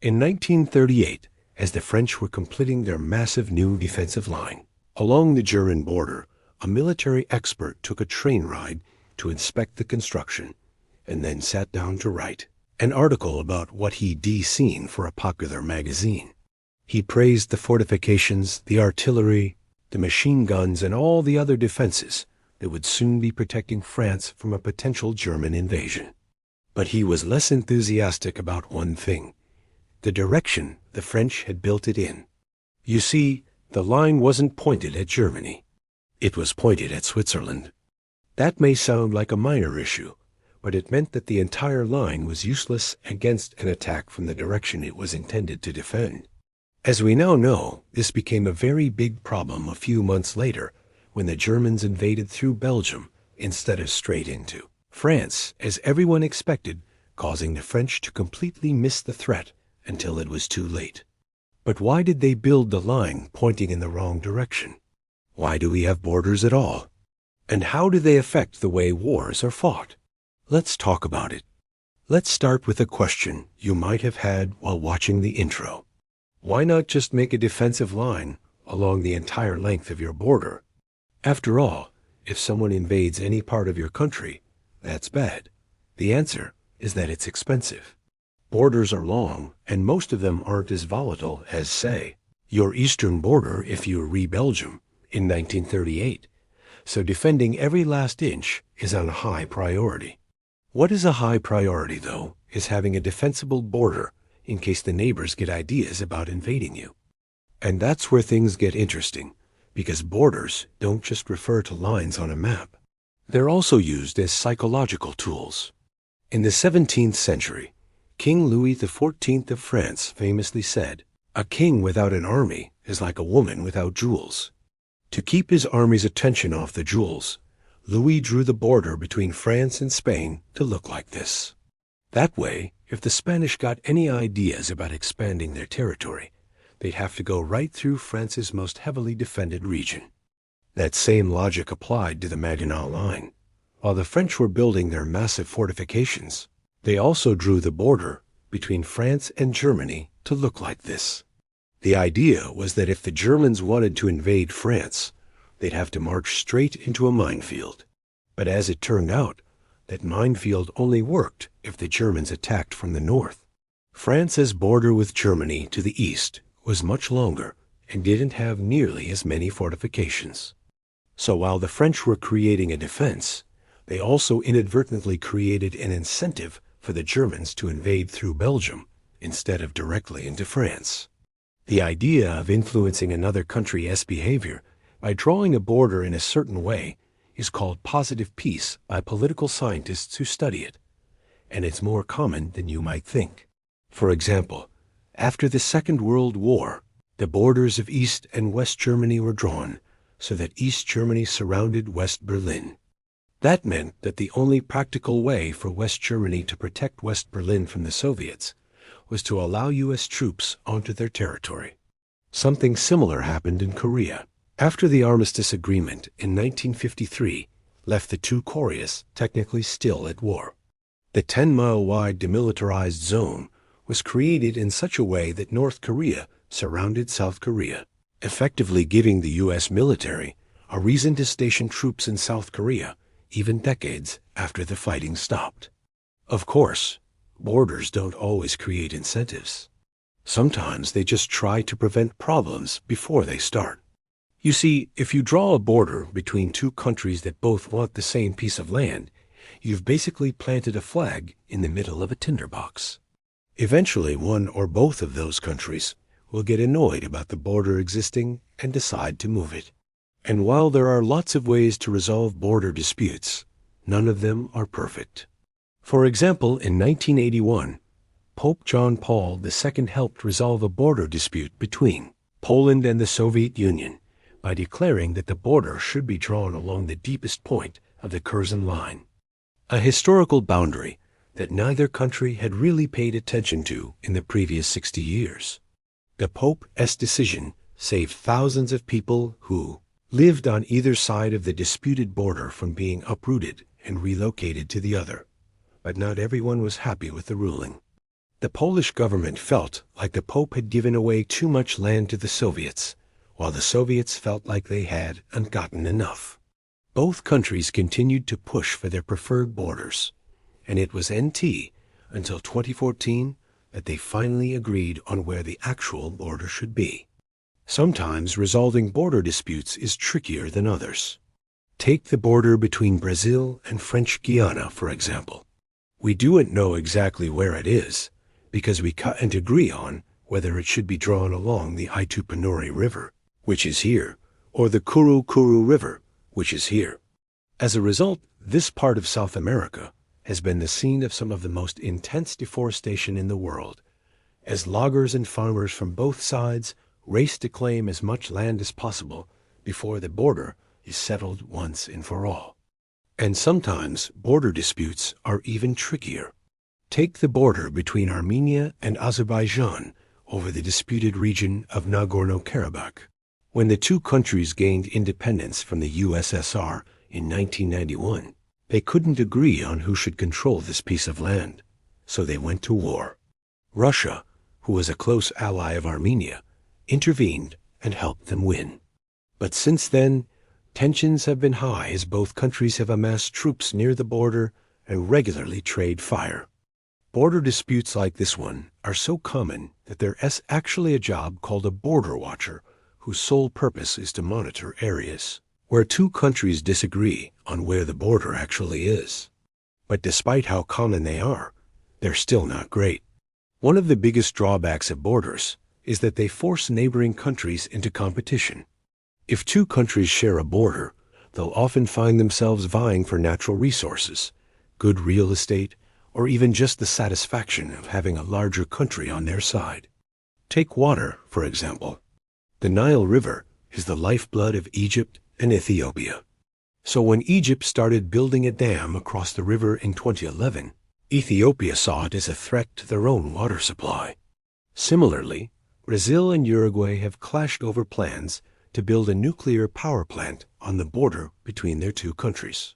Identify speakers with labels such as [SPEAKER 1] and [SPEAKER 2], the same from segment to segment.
[SPEAKER 1] In 1938, as the French were completing their massive new defensive line along the German border, a military expert took a train ride to inspect the construction and then sat down to write an article about what he'd seen for a popular magazine. He praised the fortifications, the artillery, the machine guns, and all the other defenses that would soon be protecting France from a potential German invasion. But he was less enthusiastic about one thing: the direction the French had built it in. You see, the line wasn't pointed at Germany. It was pointed at Switzerland. That may sound like a minor issue, but it meant that the entire line was useless against an attack from the direction it was intended to defend. As we now know, this became a very big problem a few months later when the Germans invaded through Belgium instead of straight into France, as everyone expected, causing the French to completely miss the threat until it was too late. But why did they build the line pointing in the wrong direction? Why do we have borders at all? And how do they affect the way wars are fought? Let's talk about it. Let's start with a question you might have had while watching the intro. Why not just make a defensive line along the entire length of your border? After all, if someone invades any part of your country, that's bad. The answer is that it's expensive. Borders are long, and most of them aren't as volatile as, say, your eastern border if you re-Belgium in 1938. So defending every last inch is on a high priority. What is a high priority, though, is having a defensible border in case the neighbors get ideas about invading you. And that's where things get interesting, because borders don't just refer to lines on a map. They're also used as psychological tools. In the 17th century, King Louis XIV of France famously said, "A king without an army is like a woman without jewels." To keep his army's attention off the jewels, Louis drew the border between France and Spain to look like this. That way, if the Spanish got any ideas about expanding their territory, they'd have to go right through France's most heavily defended region. That same logic applied to the Maginot Line. While the French were building their massive fortifications, they also drew the border between France and Germany to look like this. The idea was that if the Germans wanted to invade France, they'd have to march straight into a minefield. But as it turned out, that minefield only worked if the Germans attacked from the north. France's border with Germany to the east was much longer and didn't have nearly as many fortifications. So while the French were creating a defense, they also inadvertently created an incentive for the Germans to invade through Belgium instead of directly into France. The idea of influencing another country's behavior by drawing a border in a certain way is called positive peace by political scientists who study it, and it's more common than you might think. For example, after the Second World War, the borders of East and West Germany were drawn so that East Germany surrounded West Berlin. That meant that the only practical way for West Germany to protect West Berlin from the Soviets was to allow U.S. troops onto their territory. Something similar happened in Korea. After the Armistice Agreement in 1953 left the two Koreas technically still at war. The 10-mile-wide demilitarized zone was created in such a way that North Korea surrounded South Korea, effectively giving the U.S. military a reason to station troops in South Korea even decades after the fighting stopped. Of course, borders don't always create incentives. Sometimes they just try to prevent problems before they start. You see, if you draw a border between two countries that both want the same piece of land, you've basically planted a flag in the middle of a tinderbox. Eventually, one or both of those countries will get annoyed about the border existing and decide to move it. And while there are lots of ways to resolve border disputes, none of them are perfect. For example, in 1981, Pope John Paul II helped resolve a border dispute between Poland and the Soviet Union by declaring that the border should be drawn along the deepest point of the Curzon Line, a historical boundary that neither country had really paid attention to in the previous 60 years. The Pope's decision saved thousands of people who lived on either side of the disputed border from being uprooted and relocated to the other. But not everyone was happy with the ruling. The Polish government felt like the Pope had given away too much land to the Soviets, while the Soviets felt like they had and gotten enough. Both countries continued to push for their preferred borders, and it was NT until 2014 that they finally agreed on where the actual border should be. Sometimes resolving border disputes is trickier than others. Take the border between Brazil and French Guiana, for example. We don't know exactly where it is, because we can't agree on whether it should be drawn along the Itupanuri River, which is here, or the Kuru River, which is here. As a result, this part of South America has been the scene of some of the most intense deforestation in the world, as loggers and farmers from both sides race to claim as much land as possible before the border is settled once and for all. And sometimes border disputes are even trickier. Take the border between Armenia and Azerbaijan over the disputed region of Nagorno-Karabakh. When the two countries gained independence from the USSR in 1991, they couldn't agree on who should control this piece of land, so they went to war. Russia, who was a close ally of Armenia, intervened and helped them win. But since then, tensions have been high as both countries have amassed troops near the border and regularly trade fire. Border disputes like this one are so common that there's actually a job called a border watcher whose sole purpose is to monitor areas where two countries disagree on where the border actually is. But despite how common they are, they're still not great. One of the biggest drawbacks of borders is that they force neighboring countries into competition. If two countries share a border, they'll often find themselves vying for natural resources, good real estate, or even just the satisfaction of having a larger country on their side. Take water, for example. The Nile River is the lifeblood of Egypt and Ethiopia. So when Egypt started building a dam across the river in 2011, Ethiopia saw it as a threat to their own water supply. Similarly, Brazil and Uruguay have clashed over plans to build a nuclear power plant on the border between their two countries.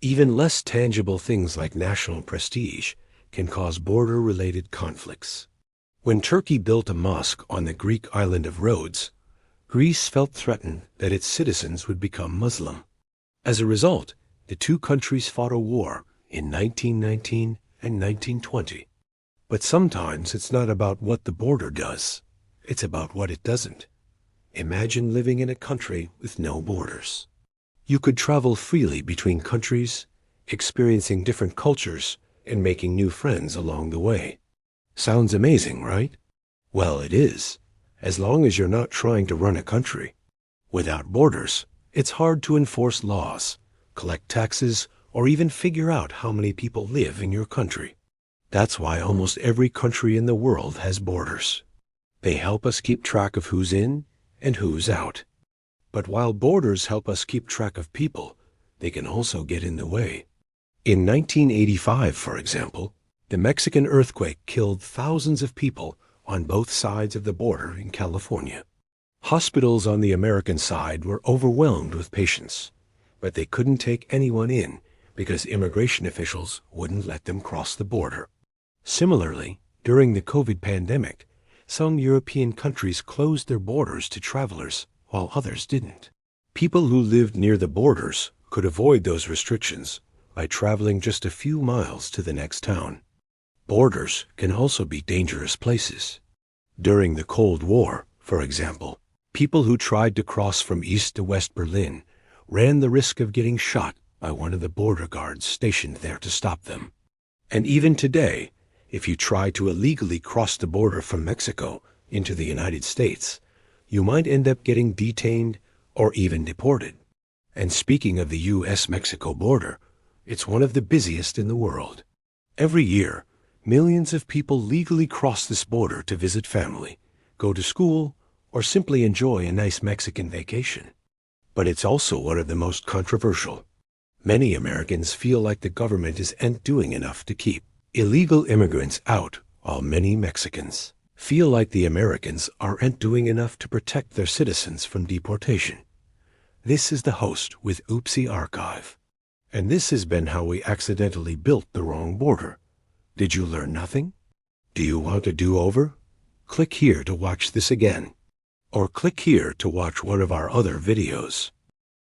[SPEAKER 1] Even less tangible things like national prestige can cause border-related conflicts. When Turkey built a mosque on the Greek island of Rhodes, Greece felt threatened that its citizens would become Muslim. As a result, the two countries fought a war in 1919 and 1920. But sometimes it's not about what the border does, it's about what it doesn't. Imagine living in a country with no borders. You could travel freely between countries, experiencing different cultures, and making new friends along the way. Sounds amazing, right? Well, it is, as long as you're not trying to run a country. Without borders, it's hard to enforce laws, collect taxes, or even figure out how many people live in your country. That's why almost every country in the world has borders. They help us keep track of who's in and who's out. But while borders help us keep track of people, they can also get in the way. In 1985, for example, the Mexican earthquake killed thousands of people on both sides of the border in California. Hospitals on the American side were overwhelmed with patients, but they couldn't take anyone in because immigration officials wouldn't let them cross the border. Similarly, during the COVID pandemic, some European countries closed their borders to travelers while others didn't. People who lived near the borders could avoid those restrictions by traveling just a few miles to the next town. Borders can also be dangerous places. During the Cold War, for example, people who tried to cross from East to West Berlin ran the risk of getting shot by one of the border guards stationed there to stop them. And even today, if you try to illegally cross the border from Mexico into the United States, you might end up getting detained or even deported. And speaking of the U.S.-Mexico border, it's one of the busiest in the world. Every year, millions of people legally cross this border to visit family, go to school, or simply enjoy a nice Mexican vacation. But it's also one of the most controversial. Many Americans feel like the government isn't doing enough to keep illegal immigrants out, while many Mexicans feel like the Americans aren't doing enough to protect their citizens from deportation. This is the host with Oopsie Archive. And this has been how we accidentally built the wrong border. Did you learn nothing? Do you want a do-over? Click here to watch this again, or click here to watch one of our other videos.